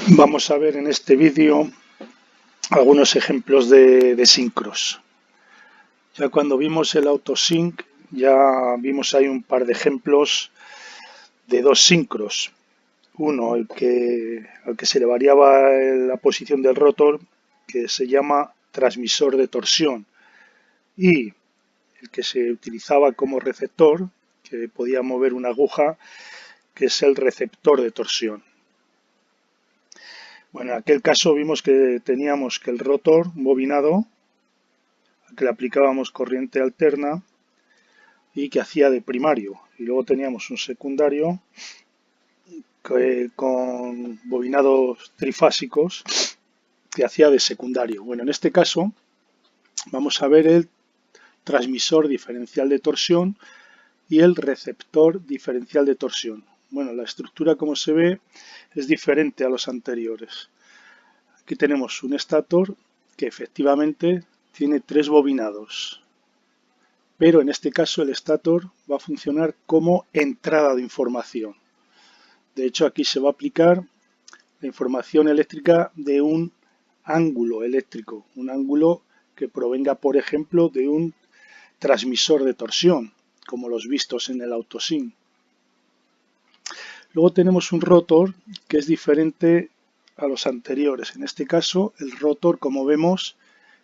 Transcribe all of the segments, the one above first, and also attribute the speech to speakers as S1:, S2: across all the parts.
S1: Vamos a ver en este vídeo algunos ejemplos de sincros. Ya cuando vimos el autosync, ya vimos ahí un par de ejemplos de dos sincros. Uno, al que se le variaba la posición del rotor, que se llama transmisor de torsión, y el que se utilizaba como receptor, que podía mover una aguja, que es el receptor de torsión. Bueno, en aquel caso vimos que teníamos que el rotor bobinado, al que le aplicábamos corriente alterna y que hacía de primario. Y luego teníamos un secundario con bobinados trifásicos que hacía de secundario. Bueno, en este caso vamos a ver el transmisor diferencial de torsión y el receptor diferencial de torsión. Bueno, la estructura, como se ve, es diferente a los anteriores. Aquí tenemos un estator que efectivamente tiene tres bobinados, pero en este caso el estator va a funcionar como entrada de información. De hecho, aquí se va a aplicar la información eléctrica de un ángulo eléctrico, un ángulo que provenga, por ejemplo, de un transmisor de torsión, como los vistos en el autosync. Luego tenemos un rotor que es diferente a los anteriores. En este caso, el rotor, como vemos,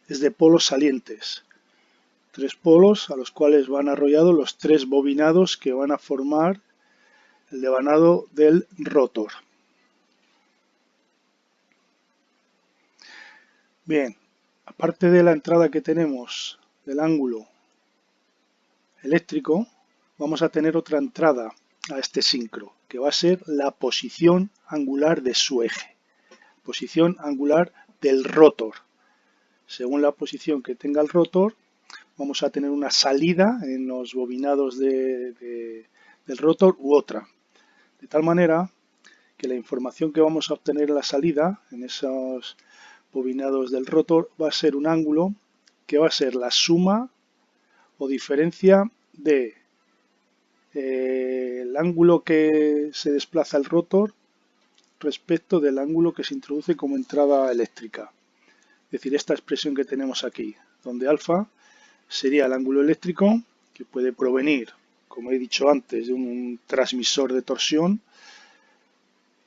S1: es de polos salientes. Tres polos a los cuales van arrollados los tres bobinados que van a formar el devanado del rotor. Bien, aparte de la entrada que tenemos del ángulo eléctrico, vamos a tener otra entrada a este sincro, que va a ser la posición angular de su eje, posición angular del rotor. Según la posición que tenga el rotor, vamos a tener una salida en los bobinados del rotor u otra. De tal manera que la información que vamos a obtener en la salida, en esos bobinados del rotor, va a ser un ángulo que va a ser la suma o diferencia de el ángulo que se desplaza el rotor respecto del ángulo que se introduce como entrada eléctrica. Es decir, esta expresión que tenemos aquí, donde alfa sería el ángulo eléctrico que puede provenir, como he dicho antes, de un transmisor de torsión,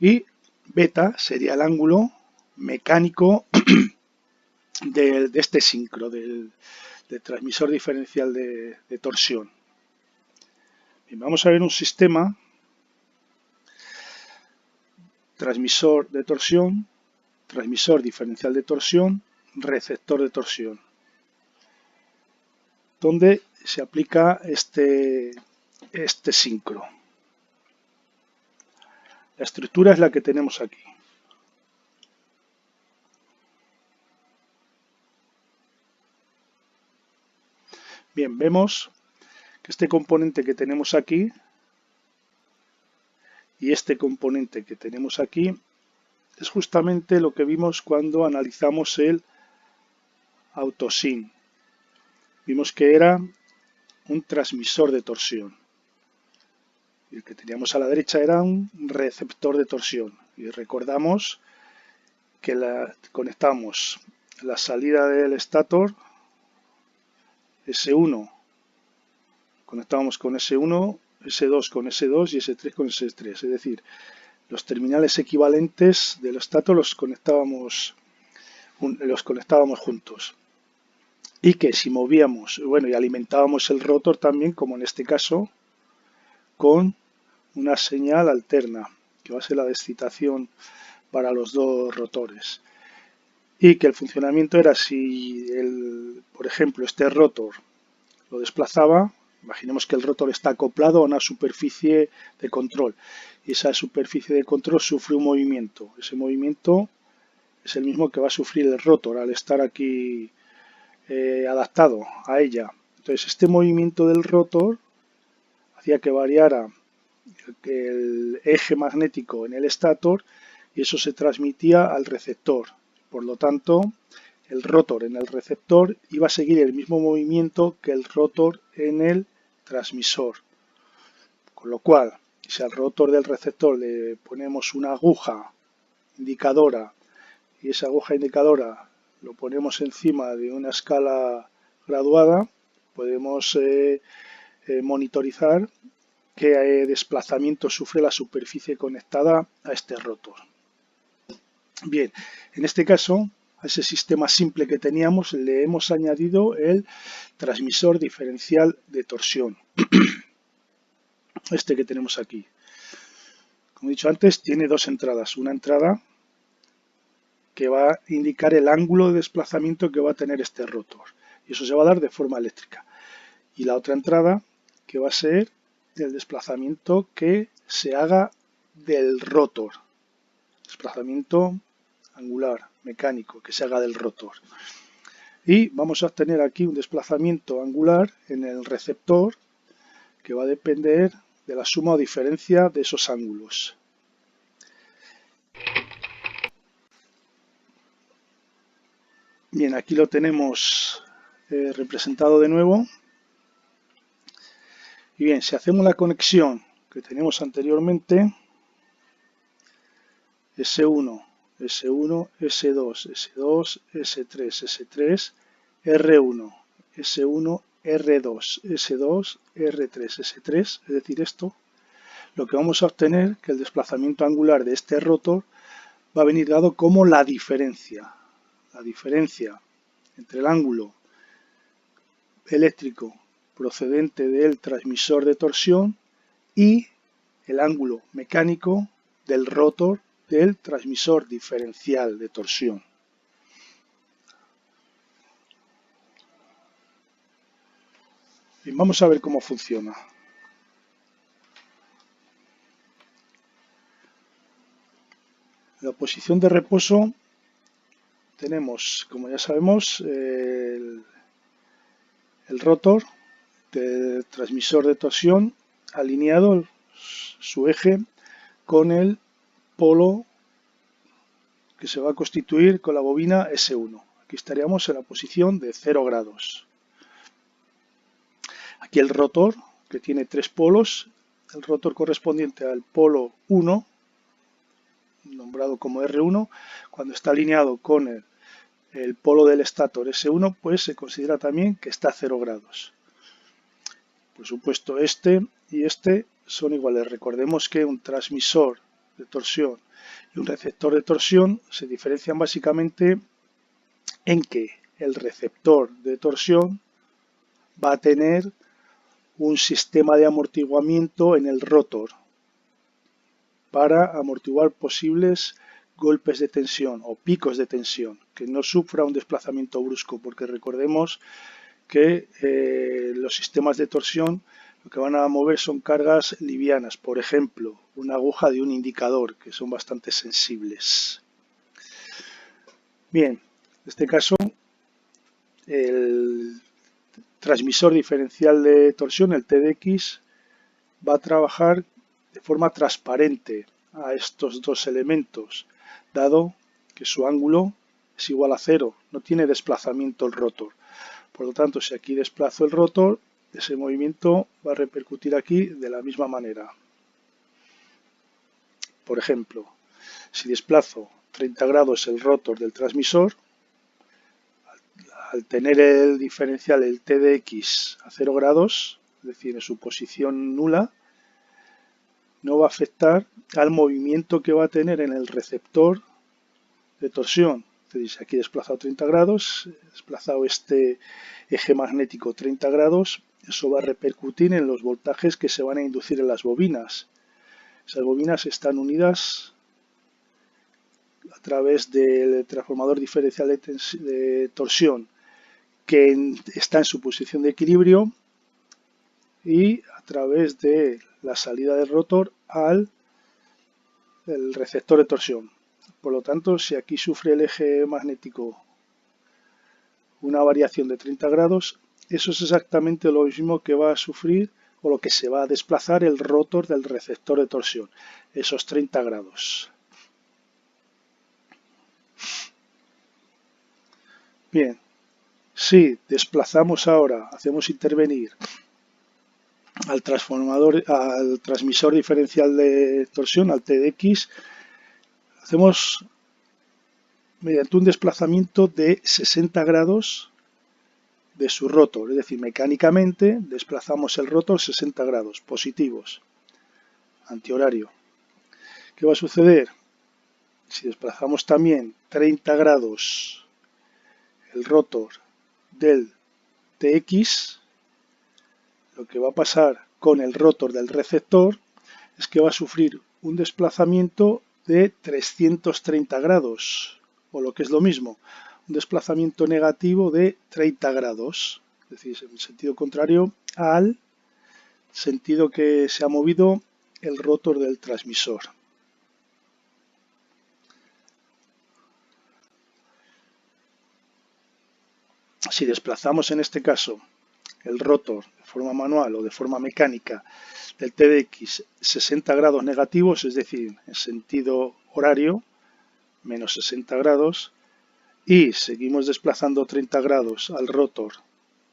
S1: y beta sería el ángulo mecánico de este sincro, del transmisor diferencial de torsión. Bien, vamos a ver un sistema transmisor de torsión, transmisor diferencial de torsión, receptor de torsión, donde se aplica este sincro. La estructura es la que tenemos aquí. Bien, vemos que este componente que tenemos aquí y este componente que tenemos aquí es justamente lo que vimos cuando analizamos el autosync. Vimos que era un transmisor de torsión. Y el que teníamos a la derecha era un receptor de torsión. Y recordamos que conectamos la salida del estator S1, conectábamos con S1, S2 con S2 y S3 con S3. Es decir, los terminales equivalentes del estator los conectábamos juntos. Y que si movíamos, bueno, y alimentábamos el rotor también, como en este caso, con una señal alterna, que va a ser la de excitación para los dos rotores. Y que el funcionamiento era si, por ejemplo, este rotor lo desplazaba, imaginemos que el rotor está acoplado a una superficie de control y esa superficie de control sufre un movimiento. Ese movimiento es el mismo que va a sufrir el rotor al estar aquí adaptado a ella. Entonces este movimiento del rotor hacía que variara el eje magnético en el estator y eso se transmitía al receptor. Por lo tanto, el rotor en el receptor iba a seguir el mismo movimiento que el rotor en el transmisor. Con lo cual, si al rotor del receptor le ponemos una aguja indicadora y esa aguja indicadora lo ponemos encima de una escala graduada, podemos monitorizar qué desplazamiento sufre la superficie conectada a este rotor. Bien, en este caso, a ese sistema simple que teníamos le hemos añadido el transmisor diferencial de torsión. Este que tenemos aquí. Como he dicho antes, tiene dos entradas. Una entrada que va a indicar el ángulo de desplazamiento que va a tener este rotor. Y eso se va a dar de forma eléctrica. Y la otra entrada que va a ser el desplazamiento que se haga del rotor. Desplazamiento angular, mecánico, que se haga del rotor. Y vamos a obtener aquí un desplazamiento angular en el receptor que va a depender de la suma o diferencia de esos ángulos. Bien, aquí lo tenemos representado de nuevo. Y bien, si hacemos la conexión que teníamos anteriormente, S1, S1, S2, S2, S3, S3, R1, S1, R2, S2, R3, S3, es decir, esto, lo que vamos a obtener que el desplazamiento angular de este rotor va a venir dado como la diferencia entre el ángulo eléctrico procedente del transmisor de torsión y el ángulo mecánico del rotor del transmisor diferencial de torsión. Bien, vamos a ver cómo funciona. En la posición de reposo tenemos, como ya sabemos, el rotor del transmisor de torsión alineado su eje con el polo que se va a constituir con la bobina S1. Aquí estaríamos en la posición de 0 grados. Aquí el rotor, que tiene 3 polos, el rotor correspondiente al polo 1, nombrado como R1, cuando está alineado con el polo del estator S1, pues se considera también que está a 0 grados. Por supuesto, este y este son iguales. Recordemos que un transmisor de torsión y un receptor de torsión se diferencian básicamente en que el receptor de torsión va a tener un sistema de amortiguamiento en el rotor para amortiguar posibles golpes de tensión o picos de tensión, que no sufra un desplazamiento brusco, porque recordemos que los sistemas de torsión lo que van a mover son cargas livianas, por ejemplo, una aguja de un indicador, que son bastante sensibles. Bien, en este caso, el transmisor diferencial de torsión, el TDX, va a trabajar de forma transparente a estos dos elementos, dado que su ángulo es igual a 0, no tiene desplazamiento el rotor. Por lo tanto, si aquí desplazo el rotor, ese movimiento va a repercutir aquí de la misma manera. Por ejemplo, si desplazo 30 grados el rotor del transmisor, al tener el diferencial, el TDX, a 0 grados, es decir, en su posición nula, no va a afectar al movimiento que va a tener en el receptor de torsión. Entonces, aquí he desplazado 30 grados, he desplazado este eje magnético 30 grados, eso va a repercutir en los voltajes que se van a inducir en las bobinas. Esas bobinas están unidas a través del transformador diferencial de torsión que está en su posición de equilibrio y a través de la salida del rotor al receptor de torsión. Por lo tanto, si aquí sufre el eje magnético una variación de 30 grados, eso es exactamente lo mismo que va a sufrir o lo que se va a desplazar el rotor del receptor de torsión, esos 30 grados. Bien, si desplazamos ahora, hacemos intervenir al transmisor diferencial de torsión, al TDX, hacemos mediante un desplazamiento de 60 grados de su rotor, es decir, mecánicamente desplazamos el rotor 60 grados positivos, antihorario. ¿Qué va a suceder? Si desplazamos también 30 grados el rotor del TX, lo que va a pasar con el rotor del receptor es que va a sufrir un desplazamiento de 330 grados, o lo que es lo mismo, un desplazamiento negativo de 30 grados, es decir, en sentido contrario al sentido que se ha movido el rotor del transmisor. Si desplazamos en este caso el rotor de forma manual o de forma mecánica del TDX 60 grados negativos, es decir, en sentido horario, menos 60 grados, y seguimos desplazando 30 grados al rotor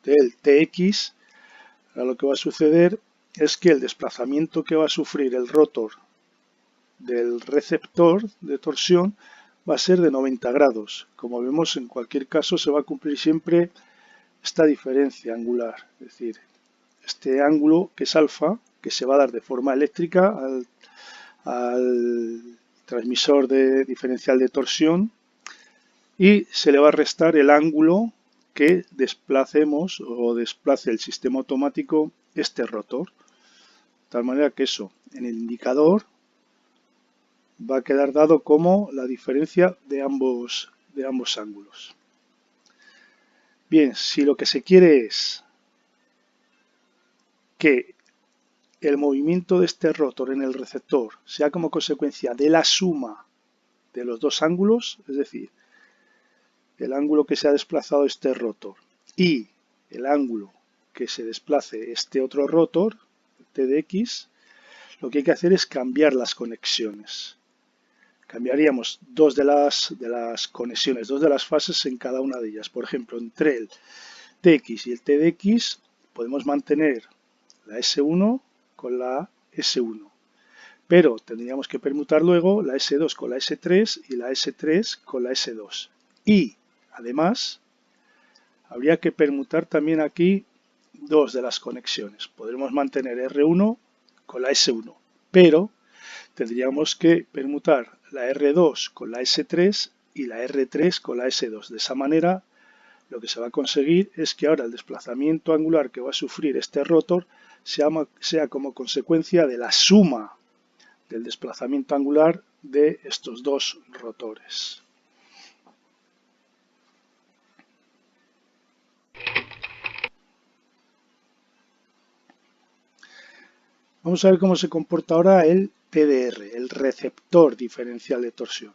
S1: del TX, lo que va a suceder es que el desplazamiento que va a sufrir el rotor del receptor de torsión va a ser de 90 grados. Como vemos, en cualquier caso se va a cumplir siempre esta diferencia angular, es decir, este ángulo que es alfa, que se va a dar de forma eléctrica al transmisor de diferencial de torsión, y se le va a restar el ángulo que desplacemos o desplace el sistema automático este rotor. De tal manera que eso en el indicador va a quedar dado como la diferencia de ambos ángulos. Bien, si lo que se quiere es que el movimiento de este rotor en el receptor sea como consecuencia de la suma de los dos ángulos, es decir, el ángulo que se ha desplazado este rotor y el ángulo que se desplace este otro rotor, TDX, lo que hay que hacer es cambiar las conexiones. Cambiaríamos dos de las conexiones, dos de las fases en cada una de ellas. Por ejemplo, entre el TX y el TDX podemos mantener la S1 con la S1, pero tendríamos que permutar luego la S2 con la S3 y la S3 con la S2. Y además habría que permutar también aquí dos de las conexiones. Podremos mantener R1 con la S1, pero tendríamos que permutar la R2 con la S3 y la R3 con la S2. De esa manera, lo que se va a conseguir es que ahora el desplazamiento angular que va a sufrir este rotor sea como consecuencia de la suma del desplazamiento angular de estos dos rotores. Vamos a ver cómo se comporta ahora el TDR, el receptor diferencial de torsión.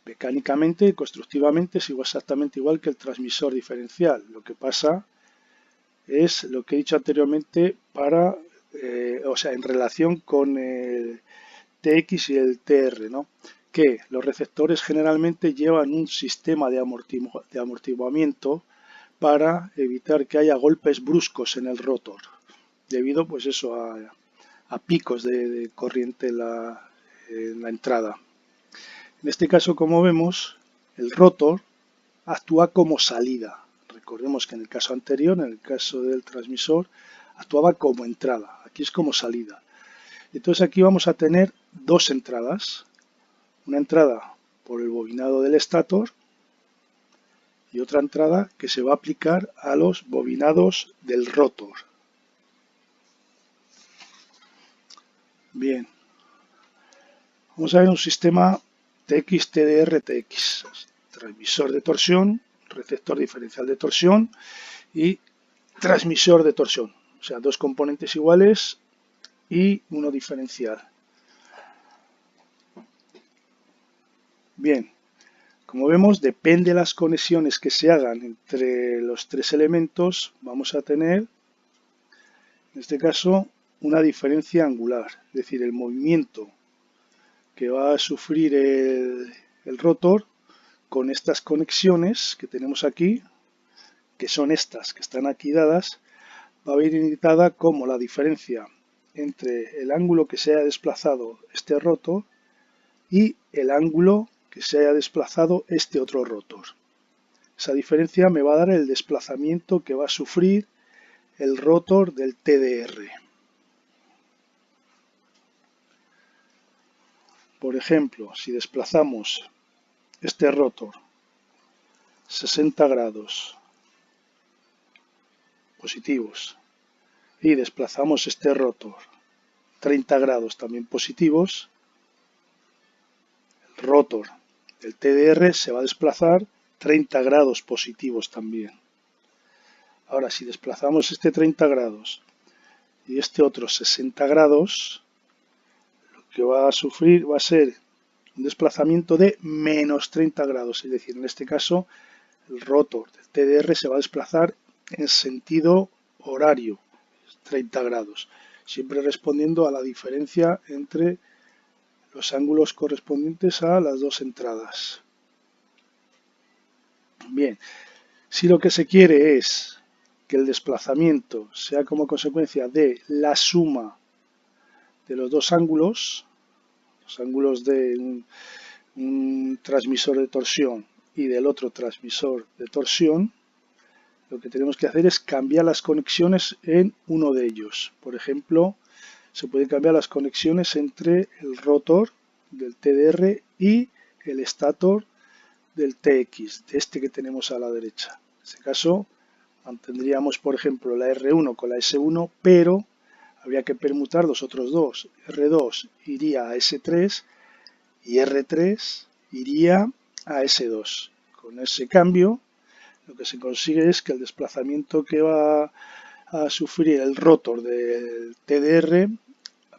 S1: Mecánicamente y constructivamente es exactamente igual que el transmisor diferencial. Lo que pasa es lo que he dicho anteriormente en relación con el TX y el TR, ¿no? Que los receptores generalmente llevan un sistema de amortiguamiento para evitar que haya golpes bruscos en el rotor, debido pues eso a picos de corriente en la entrada. En este caso, como vemos, el rotor actúa como salida. Recordemos que en el caso anterior, en el caso del transmisor, actuaba como entrada. Aquí es como salida. Entonces aquí vamos a tener dos entradas. Una entrada por el bobinado del estator y otra entrada que se va a aplicar a los bobinados del rotor. Bien. Vamos a ver un sistema TX, TDR, TX. Transmisor de torsión, receptor diferencial de torsión y transmisor de torsión. O sea, dos componentes iguales y uno diferencial. Bien, como vemos, depende de las conexiones que se hagan entre los tres elementos, vamos a tener, en este caso, una diferencia angular. Es decir, el movimiento que va a sufrir el rotor con estas conexiones que tenemos aquí, que son estas que están aquí dadas, va a venir indicada como la diferencia entre el ángulo que se ha desplazado este rotor y el ángulo que se haya desplazado este otro rotor. Esa diferencia me va a dar el desplazamiento que va a sufrir el rotor del TDR. Por ejemplo, si desplazamos este rotor 60 grados positivos y desplazamos este rotor 30 grados también positivos, el rotor del TDR se va a desplazar 30 grados positivos también. Ahora, si desplazamos este 30 grados y este otro 60 grados, lo que va a sufrir va a ser un desplazamiento de menos 30 grados, es decir, en este caso el rotor del TDR se va a desplazar en sentido horario, 30 grados, siempre respondiendo a la diferencia entre los ángulos correspondientes a las dos entradas. Bien, si lo que se quiere es que el desplazamiento sea como consecuencia de la suma de los dos ángulos, los ángulos de un transmisor de torsión y del otro transmisor de torsión, lo que tenemos que hacer es cambiar las conexiones en uno de ellos. Por ejemplo, se pueden cambiar las conexiones entre el rotor del TDR y el estator del TX, de este que tenemos a la derecha. En este caso, mantendríamos, por ejemplo, la R1 con la S1, pero habría que permutar los otros dos. R2 iría a S3 y R3 iría a S2. Con ese cambio, lo que se consigue es que el desplazamiento que va a sufrir el rotor del TDR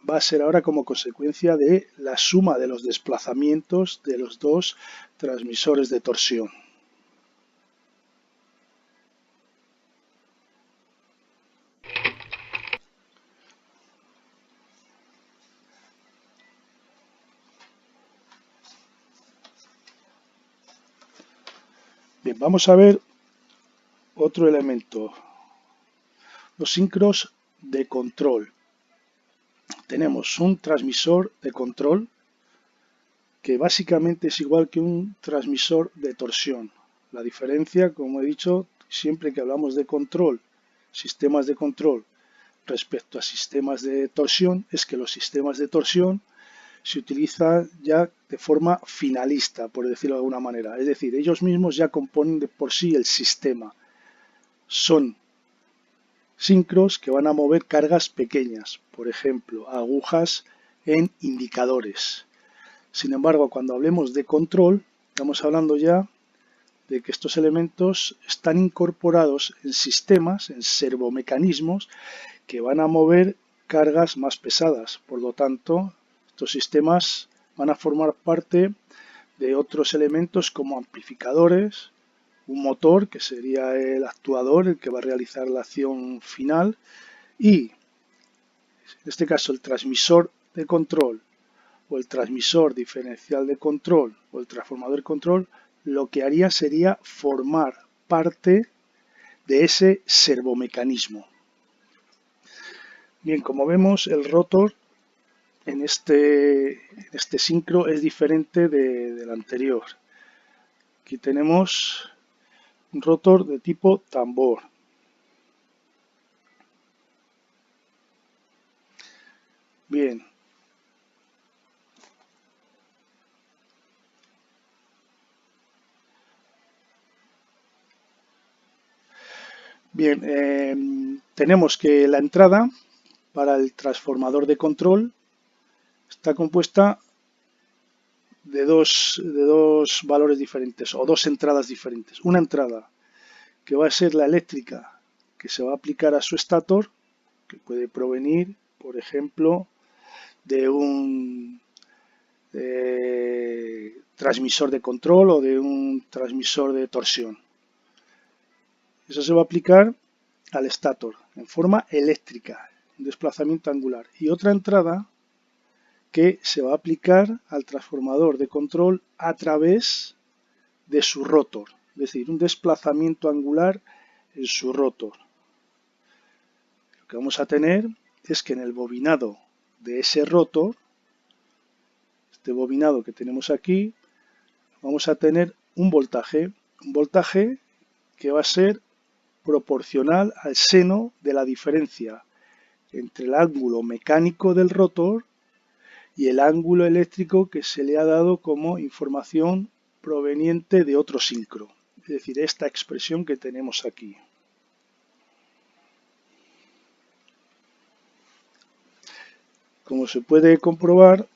S1: va a ser ahora como consecuencia de la suma de los desplazamientos de los dos transmisores de torsión. Bien, vamos a ver otro elemento, los sincros de control. Tenemos un transmisor de control que básicamente es igual que un transmisor de torsión. La diferencia, como he dicho, siempre que hablamos de control, sistemas de control respecto a sistemas de torsión, es que los sistemas de torsión se utilizan ya de forma finalista, por decirlo de alguna manera. Es decir, ellos mismos ya componen de por sí el sistema. Son sincros que van a mover cargas pequeñas, por ejemplo, agujas en indicadores. Sin embargo, cuando hablemos de control, estamos hablando ya de que estos elementos están incorporados en sistemas, en servomecanismos, que van a mover cargas más pesadas. Por lo tanto, estos sistemas van a formar parte de otros elementos como amplificadores, un motor, que sería el actuador, el que va a realizar la acción final, y en este caso el transmisor de control o el transmisor diferencial de control o el transformador de control, lo que haría sería formar parte de ese servomecanismo. Bien, como vemos, el rotor en este sincro es diferente del anterior. Aquí tenemos un rotor de tipo tambor. Bien. Bien, tenemos que la entrada para el transformador de control está compuesta de dos valores diferentes o dos entradas diferentes. Una entrada que va a ser la eléctrica que se va a aplicar a su estator, que puede provenir, por ejemplo, de un transmisor de control o de un transmisor de torsión. Eso se va a aplicar al estator en forma eléctrica, un desplazamiento angular. Y otra entrada que se va a aplicar al transformador de control a través de su rotor, es decir, un desplazamiento angular en su rotor. Lo que vamos a tener es que en el bobinado de ese rotor, este bobinado que tenemos aquí, vamos a tener un voltaje que va a ser proporcional al seno de la diferencia entre el ángulo mecánico del rotor y el ángulo eléctrico que se le ha dado como información proveniente de otro sincro, es decir, esta expresión que tenemos aquí. Como se puede comprobar,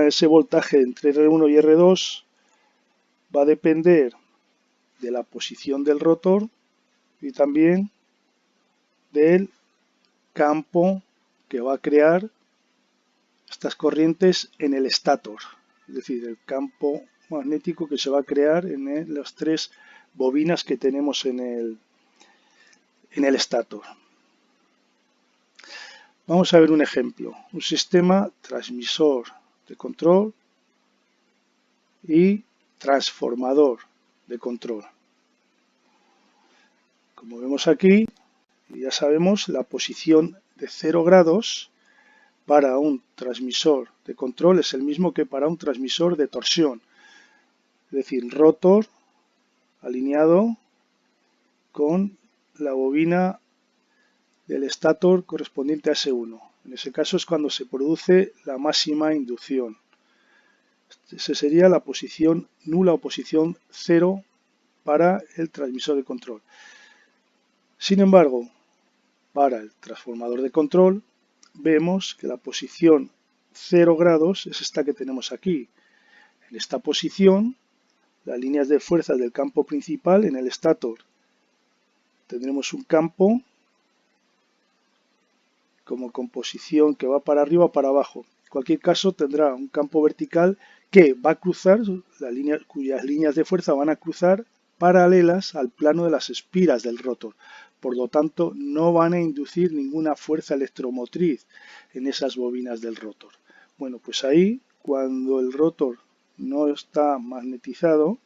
S1: ese voltaje entre R1 y R2 va a depender de la posición del rotor y también del campo que va a crear estas corrientes en el estator, es decir, el campo magnético que se va a crear en las tres bobinas que tenemos en el estator. Vamos a ver un ejemplo, un sistema transmisor de control y transformador de control. Como vemos aquí, ya sabemos la posición de 0 grados para un transmisor de control es el mismo que para un transmisor de torsión, es decir, rotor alineado con la bobina del estator correspondiente a S1. En ese caso es cuando se produce la máxima inducción. Esa sería la posición nula o posición 0 para el transmisor de control. Sin embargo, para el transformador de control, vemos que la posición 0 grados es esta que tenemos aquí. En esta posición, las líneas de fuerza del campo principal en el estator. Tendremos un campo como composición que va para arriba o para abajo. En cualquier caso, tendrá un campo vertical que va a cruzar, cuyas líneas de fuerza van a cruzar paralelas al plano de las espiras del rotor. Por lo tanto, no van a inducir ninguna fuerza electromotriz en esas bobinas del rotor. Bueno, pues ahí, cuando el rotor no está magnetizado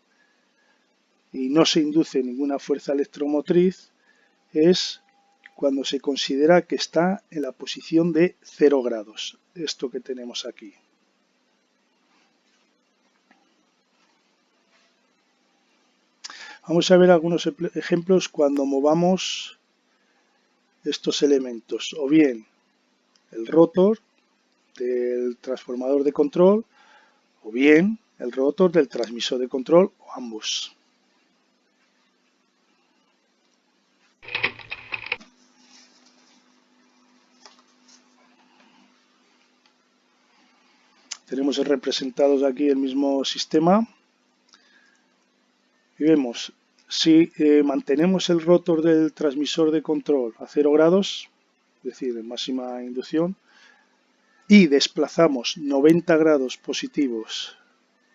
S1: y no se induce ninguna fuerza electromotriz, es cuando se considera que está en la posición de 0 grados, esto que tenemos aquí. Vamos a ver algunos ejemplos cuando movamos estos elementos, o bien el rotor del transformador de control, o bien el rotor del transmisor de control, o ambos. Tenemos representados aquí el mismo sistema y vemos si mantenemos el rotor del transmisor de control a 0 grados, es decir, en máxima inducción, y desplazamos 90 grados positivos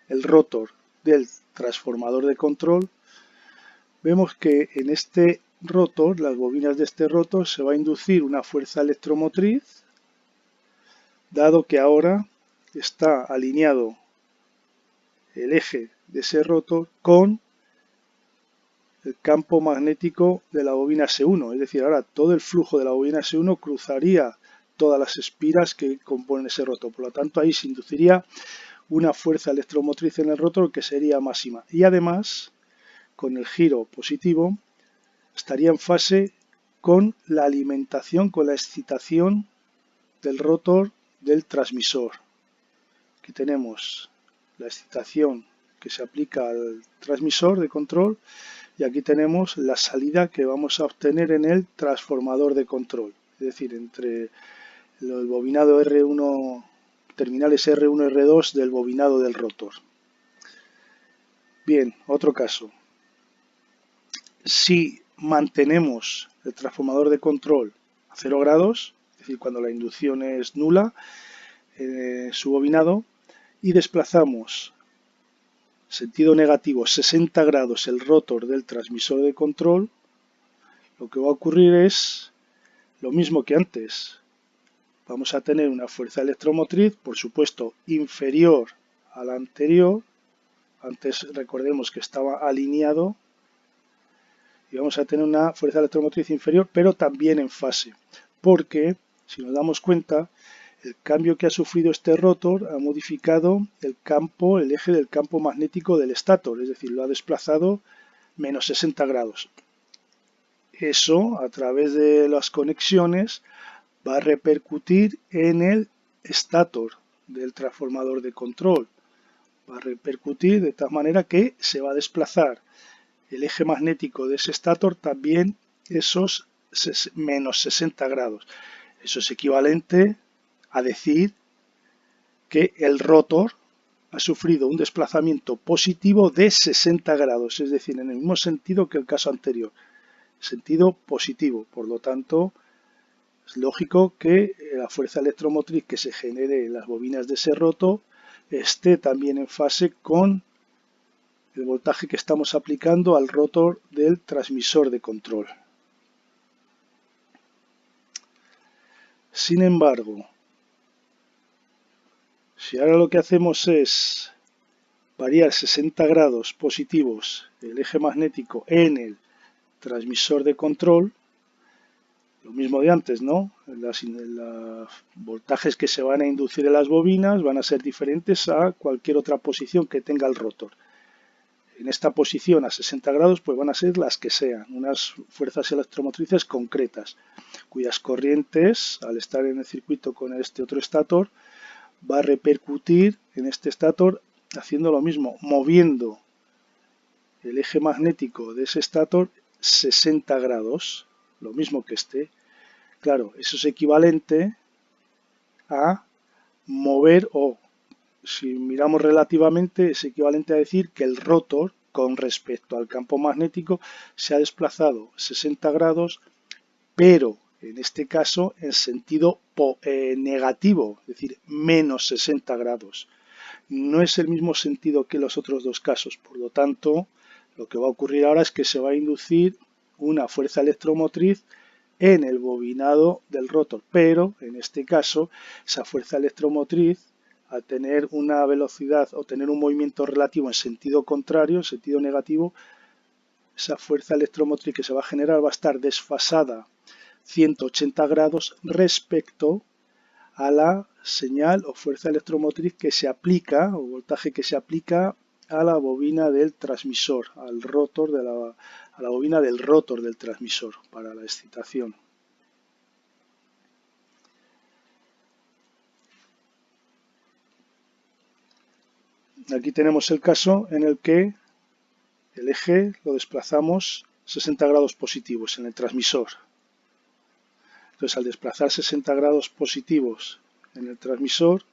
S1: el rotor del transformador de control, vemos que en este rotor, las bobinas de este rotor, se va a inducir una fuerza electromotriz, dado que ahora está alineado el eje de ese rotor con el campo magnético de la bobina S1, es decir, ahora todo el flujo de la bobina S1 cruzaría todas las espiras que componen ese rotor, por lo tanto ahí se induciría una fuerza electromotriz en el rotor que sería máxima y además con el giro positivo estaría en fase con la alimentación, con la excitación del rotor del transmisor. Aquí tenemos la excitación que se aplica al transmisor de control y aquí tenemos la salida que vamos a obtener en el transformador de control, es decir, entre el bobinado R1, terminales R1 y R2 del bobinado del rotor. Bien, otro caso. Si mantenemos el transformador de control a 0 grados, es decir, cuando la inducción es nula, su bobinado, y desplazamos sentido negativo 60 grados el rotor del transmisor de control, lo que va a ocurrir es lo mismo que antes. Vamos a tener una fuerza electromotriz, por supuesto, inferior a la anterior. Antes recordemos que estaba alineado y vamos a tener una fuerza electromotriz inferior, pero también en fase, porque si nos damos cuenta, el cambio que ha sufrido este rotor ha modificado el eje del campo magnético del estátor, es decir, lo ha desplazado menos 60 grados. Eso, a través de las conexiones, va a repercutir en el estátor del transformador de control. Va a repercutir de tal manera que se va a desplazar el eje magnético de ese estátor también esos menos 60 grados. Eso es equivalente a decir que el rotor ha sufrido un desplazamiento positivo de 60 grados, es decir, en el mismo sentido que el caso anterior, sentido positivo. Por lo tanto, es lógico que la fuerza electromotriz que se genere en las bobinas de ese rotor esté también en fase con el voltaje que estamos aplicando al rotor del transmisor de control. Sin embargo, si ahora lo que hacemos es variar 60 grados positivos el eje magnético en el transmisor de control, lo mismo de antes, ¿no? Los voltajes que se van a inducir en las bobinas van a ser diferentes a cualquier otra posición que tenga el rotor. En esta posición a 60 grados pues van a ser las que sean, unas fuerzas electromotrices concretas, cuyas corrientes, al estar en el circuito con este otro estator, va a repercutir en este estator haciendo lo mismo, moviendo el eje magnético de ese estator 60 grados, lo mismo que este. Claro, eso es equivalente a mover, o si miramos relativamente, es equivalente a decir que el rotor con respecto al campo magnético se ha desplazado 60 grados, pero en este caso en sentido negativo, es decir, menos 60 grados. No es el mismo sentido que los otros dos casos, por lo tanto, lo que va a ocurrir ahora es que se va a inducir una fuerza electromotriz en el bobinado del rotor, pero en este caso esa fuerza electromotriz, al tener una velocidad o tener un movimiento relativo en sentido contrario, en sentido negativo, esa fuerza electromotriz que se va a generar va a estar desfasada 180 grados respecto a la señal o fuerza electromotriz que se aplica, o voltaje que se aplica a la bobina del transmisor, al rotor a la bobina del rotor del transmisor para la excitación. Aquí tenemos el caso en el que el eje lo desplazamos 60 grados positivos en el transmisor. Entonces, al desplazar 60 grados positivos en el transmisor,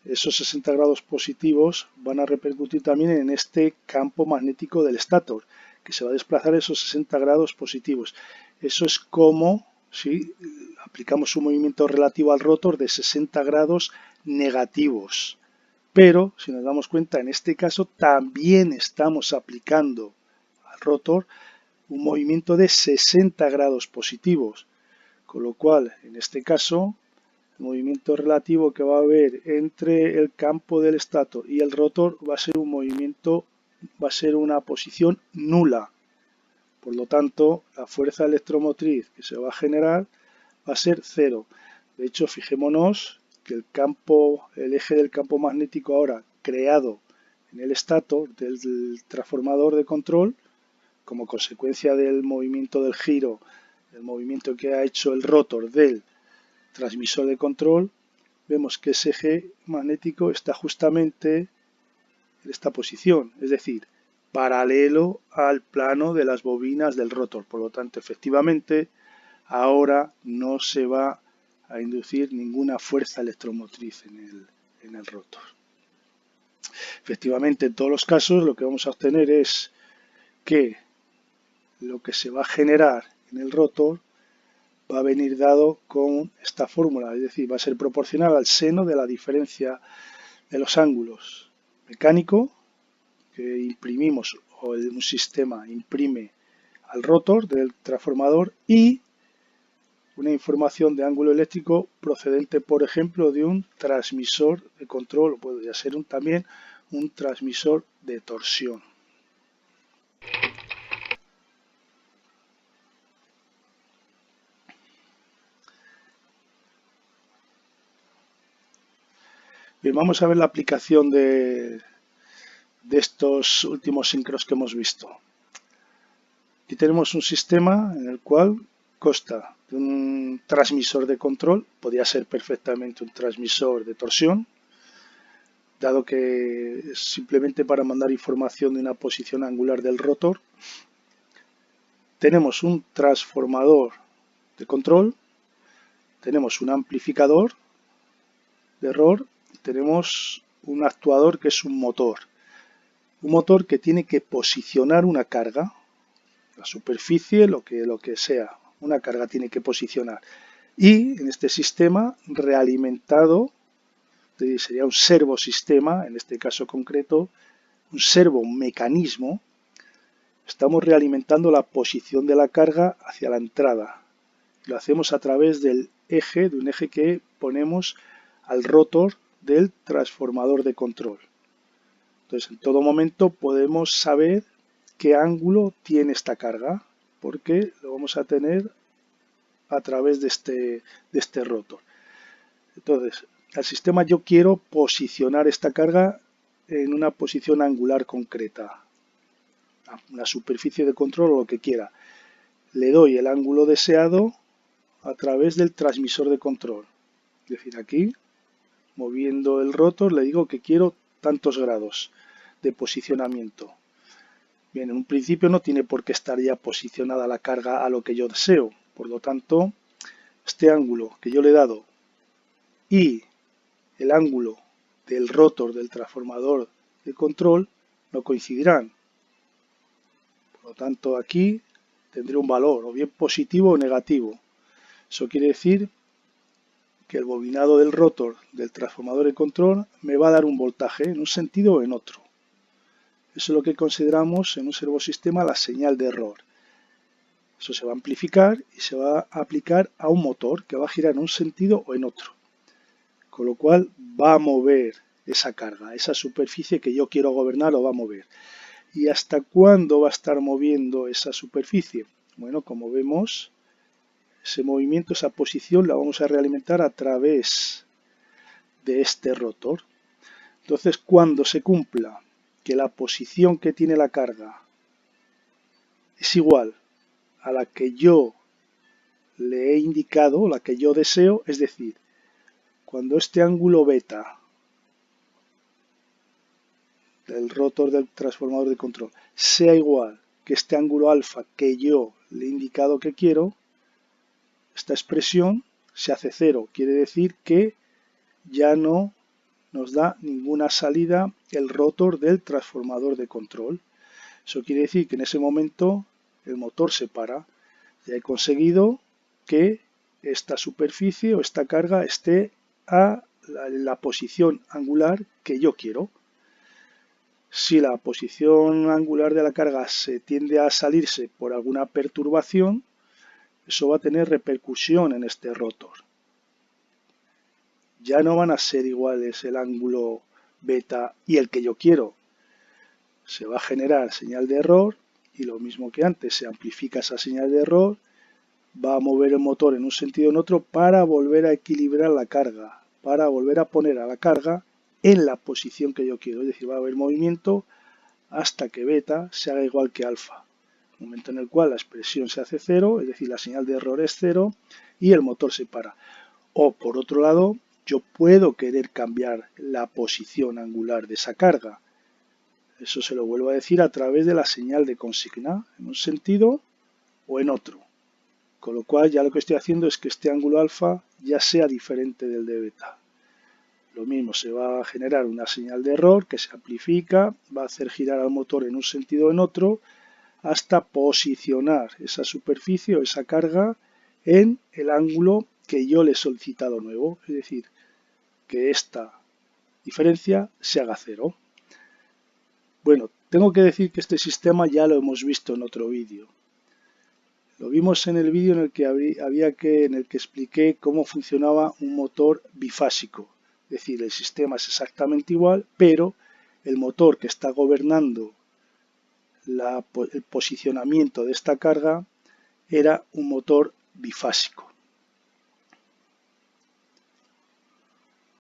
S1: esos 60 grados positivos van a repercutir también en este campo magnético del estátor, que se va a desplazar esos 60 grados positivos. Eso es como si aplicamos un movimiento relativo al rotor de 60 grados negativos. Pero, si nos damos cuenta, en este caso también estamos aplicando al rotor un movimiento de 60 grados positivos, con lo cual, en este caso, el movimiento relativo que va a haber entre el campo del estátor y el rotor va a ser un movimiento, va a ser una posición nula. Por lo tanto, la fuerza electromotriz que se va a generar va a ser cero. De hecho, fijémonos que el eje del campo magnético ahora creado en el estátor del transformador de control, como consecuencia del movimiento del giro, el movimiento que ha hecho el rotor del transmisor de control, vemos que ese eje magnético está justamente en esta posición, es decir, paralelo al plano de las bobinas del rotor. Por lo tanto, efectivamente, ahora no se va a inducir ninguna fuerza electromotriz en el rotor. Efectivamente, en todos los casos lo que vamos a obtener es que lo que se va a generar en el rotor va a venir dado con esta fórmula, es decir, va a ser proporcional al seno de la diferencia de los ángulos mecánico que imprimimos o un sistema imprime al rotor del transformador y una información de ángulo eléctrico procedente, por ejemplo, de un transmisor de control, o podría ser también un transmisor de torsión. Bien, vamos a ver la aplicación de estos últimos sincros que hemos visto. Aquí tenemos un sistema en el cual consta de un transmisor de control, podría ser perfectamente un transmisor de torsión, dado que es simplemente para mandar información de una posición angular del rotor. Tenemos un transformador de control, tenemos un amplificador de error, tenemos un actuador que es un motor que tiene que posicionar una carga, la superficie, lo que sea, una carga tiene que posicionar. Y en este sistema realimentado, sería un servosistema, en este caso concreto, un servomecanismo, estamos realimentando la posición de la carga hacia la entrada. Lo hacemos a través del eje, de un eje que ponemos al rotor del transformador de control. Entonces, en todo momento podemos saber qué ángulo tiene esta carga, porque lo vamos a tener a través de este rotor. Entonces, al sistema yo quiero posicionar esta carga en una posición angular concreta, una superficie de control o lo que quiera. Le doy el ángulo deseado a través del transmisor de control. Es decir, aquí, moviendo el rotor, le digo que quiero tantos grados de posicionamiento. Bien, en un principio no tiene por qué estar ya posicionada la carga a lo que yo deseo. Por lo tanto, este ángulo que yo le he dado y el ángulo del rotor del transformador de control no coincidirán. Por lo tanto, aquí tendré un valor o bien positivo o negativo. Eso quiere decir que el bobinado del rotor del transformador de control me va a dar un voltaje en un sentido o en otro. Eso es lo que consideramos en un servosistema la señal de error. Eso se va a amplificar y se va a aplicar a un motor que va a girar en un sentido o en otro. Con lo cual va a mover esa carga, esa superficie que yo quiero gobernar lo va a mover. ¿Y hasta cuándo va a estar moviendo esa superficie? Bueno, como vemos, ese movimiento, esa posición la vamos a realimentar a través de este rotor. Entonces, cuando se cumpla que la posición que tiene la carga es igual a la que yo le he indicado, la que yo deseo, es decir, cuando este ángulo beta del rotor del transformador de control sea igual que este ángulo alfa que yo le he indicado que quiero, esta expresión se hace cero. Quiere decir que ya no nos da ninguna salida el rotor del transformador de control. Eso quiere decir que en ese momento el motor se para. Ya he conseguido que esta superficie o esta carga esté a la posición angular que yo quiero. Si la posición angular de la carga se tiende a salirse por alguna perturbación, eso va a tener repercusión en este rotor. Ya no van a ser iguales el ángulo beta y el que yo quiero. Se va a generar señal de error y lo mismo que antes, se amplifica esa señal de error, va a mover el motor en un sentido o en otro para volver a equilibrar la carga, para volver a poner a la carga en la posición que yo quiero. Es decir, va a haber movimiento hasta que beta se haga igual que alfa. Momento en el cual la expresión se hace cero, es decir, la señal de error es cero y el motor se para. O por otro lado, yo puedo querer cambiar la posición angular de esa carga. Eso se lo vuelvo a decir a través de la señal de consigna, en un sentido o en otro. Con lo cual ya lo que estoy haciendo es que este ángulo alfa ya sea diferente del de beta. Lo mismo, se va a generar una señal de error que se amplifica, va a hacer girar al motor en un sentido o en otro, hasta posicionar esa superficie o esa carga en el ángulo que yo le he solicitado nuevo, es decir, que esta diferencia se haga cero. Bueno, tengo que decir que este sistema ya lo hemos visto en otro vídeo. Lo vimos en el vídeo en el que en el que expliqué cómo funcionaba un motor bifásico. Es decir, el sistema es exactamente igual, pero el motor que está gobernando el posicionamiento de esta carga era un motor bifásico.